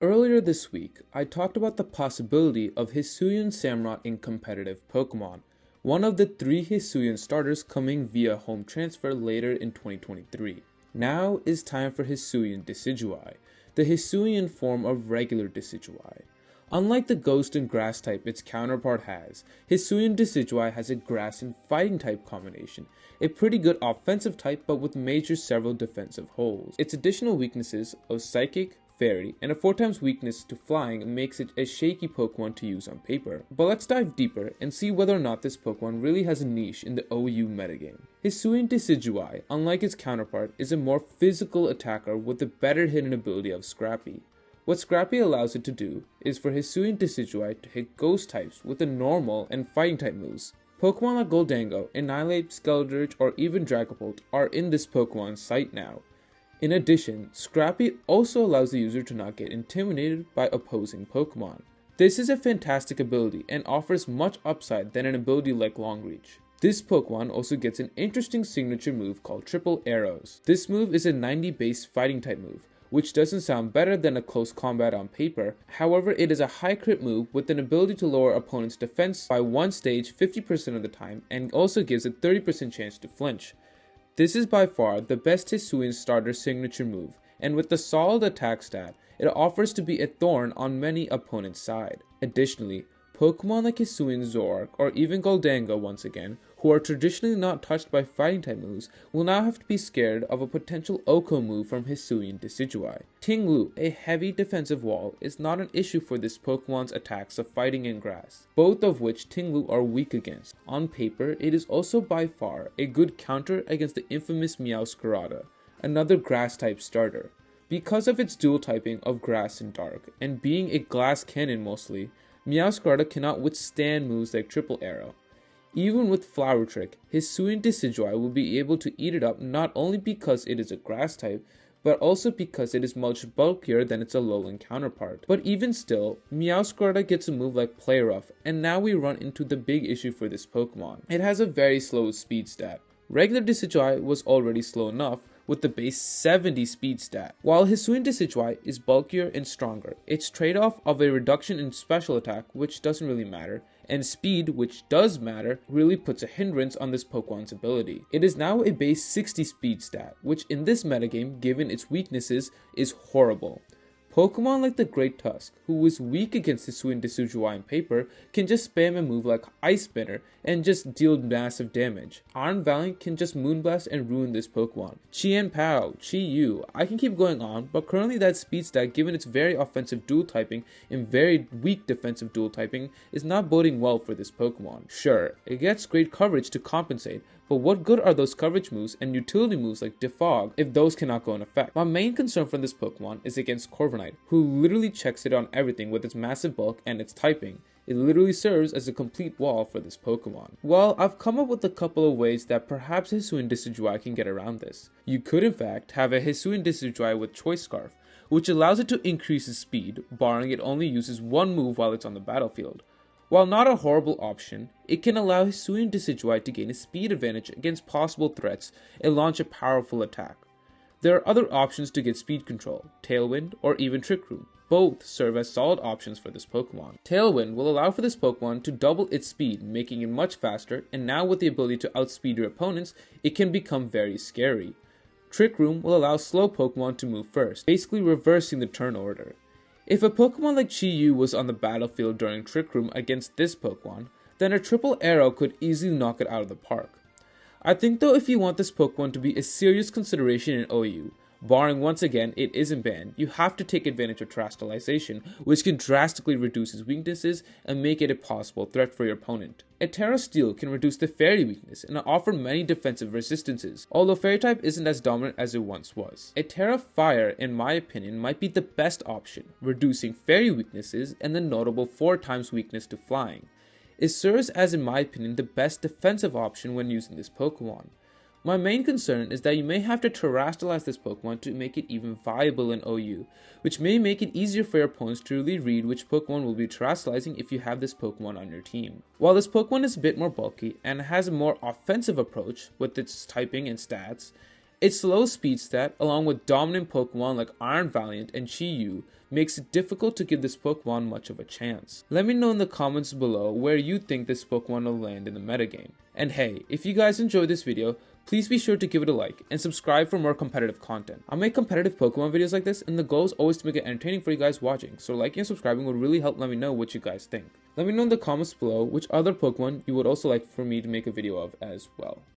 Earlier this week, I talked about the possibility of Hisuian Samurott in competitive Pokemon, one of the 3 Hisuian starters coming via home transfer later in 2023. Now is time for Hisuian Decidueye, the Hisuian form of regular Decidueye. Unlike the ghost and grass type its counterpart has, Hisuian Decidueye has a grass and fighting type combination, a pretty good offensive type but with major several defensive holes. Its additional weaknesses of Psychic, Fairy, and a 4x weakness to flying makes it a shaky Pokemon to use on paper. But let's dive deeper and see whether or not this Pokemon really has a niche in the OU metagame. Hisuian Decidueye, unlike its counterpart, is a more physical attacker with the better hidden ability of Scrappy. What Scrappy allows it to do is for Hisuian Decidueye to hit ghost types with the normal and fighting type moves. Pokemon like Goldango, Annihilate, Skeledirge, or even Dragapult are in this Pokemon's sight now. In addition, Scrappy also allows the user to not get intimidated by opposing Pokemon. This is a fantastic ability and offers much upside than an ability like Long Reach. This Pokemon also gets an interesting signature move called Triple Arrows. This move is a 90 base fighting type move, which doesn't sound better than a close combat on paper. However, it is a high crit move with an ability to lower opponent's defense by 1 stage 50% of the time and also gives a 30% chance to flinch. This is by far the best Hisuian starter signature move, and with the solid attack stat, it offers to be a thorn on many opponents' side. Additionally, Pokemon like Hisuian Zoroark or even Goldango once again, who are traditionally not touched by fighting type moves, will now have to be scared of a potential Oko move from Hisuian Decidueye. Ting-Lu, a heavy defensive wall, is not an issue for this Pokemon's attacks of fighting and grass, both of which Ting-Lu are weak against. On paper, it is also by far a good counter against the infamous Meowscarada, another grass type starter. Because of its dual typing of grass and dark, and being a glass cannon mostly, Meowscarada cannot withstand moves like Triple Arrow. Even with Flower Trick, Hisuian Decidueye will be able to eat it up not only because it is a grass type, but also because it is much bulkier than its Alolan counterpart. But even still, Meowscarada gets a move like Play Rough, and now we run into the big issue for this Pokemon. It has a very slow speed stat. Regular Decidueye was already slow enough, with the base 70 speed stat. While Hisuian Decidueye is bulkier and stronger, its trade-off of a reduction in special attack, which doesn't really matter, and speed, which does matter, really puts a hindrance on this Pokemon's ability. It is now a base 60 speed stat, which in this metagame, given its weaknesses, is horrible. Pokemon like the Great Tusk, who is weak against Hisuian Decidueye on paper, can just spam a move like Ice Spinner and just deal massive damage. Iron Valiant can just Moonblast and ruin this Pokemon. Chi-Pao, Chi-Yu, I can keep going on, but currently that speed stat, given its very offensive dual typing and very weak defensive dual typing, is not boding well for this Pokemon. Sure, it gets great coverage to compensate, but what good are those coverage moves and utility moves like Defog if those cannot go in effect? My main concern for this Pokemon is against Corviknight, who literally checks it on everything with its massive bulk and its typing. It literally serves as a complete wall for this Pokemon. Well, I've come up with a couple of ways that perhaps Hisuian Decidueye can get around this. You could in fact have a Hisuian Decidueye with Choice Scarf, which allows it to increase its speed, barring it only uses one move while it's on the battlefield. While not a horrible option, it can allow Hisuian Decidueye to gain a speed advantage against possible threats and launch a powerful attack. There are other options to get speed control, Tailwind or even Trick Room. Both serve as solid options for this Pokemon. Tailwind will allow for this Pokemon to double its speed, making it much faster, and now with the ability to outspeed your opponents, it can become very scary. Trick Room will allow slow Pokemon to move first, basically reversing the turn order. If a Pokemon like Chi-Yu was on the battlefield during Trick Room against this Pokemon, then a Triple Arrow could easily knock it out of the park. I think though if you want this Pokemon to be a serious consideration in OU, barring once again it isn't banned, you have to take advantage of Terastallization, which can drastically reduce its weaknesses and make it a possible threat for your opponent. A Terra Steel can reduce the Fairy weakness and offer many defensive resistances, although Fairy type isn't as dominant as it once was. A Terra Fire, in my opinion, might be the best option, reducing Fairy weaknesses and the notable 4x weakness to flying. It serves as, in my opinion, the best defensive option when using this Pokemon. My main concern is that you may have to terastallize this Pokemon to make it even viable in OU, which may make it easier for your opponents to really read which Pokemon will be terastallizing if you have this Pokemon on your team. While this Pokemon is a bit more bulky and has a more offensive approach with its typing and stats, its low speed stat, along with dominant Pokemon like Iron Valiant and Chi-Yu, makes it difficult to give this Pokemon much of a chance. Let me know in the comments below where you think this Pokemon will land in the metagame. And hey, if you guys enjoyed this video, please be sure to give it a like and subscribe for more competitive content. I make competitive Pokemon videos like this, and the goal is always to make it entertaining for you guys watching, so liking and subscribing would really help let me know what you guys think. Let me know in the comments below which other Pokemon you would also like for me to make a video of as well.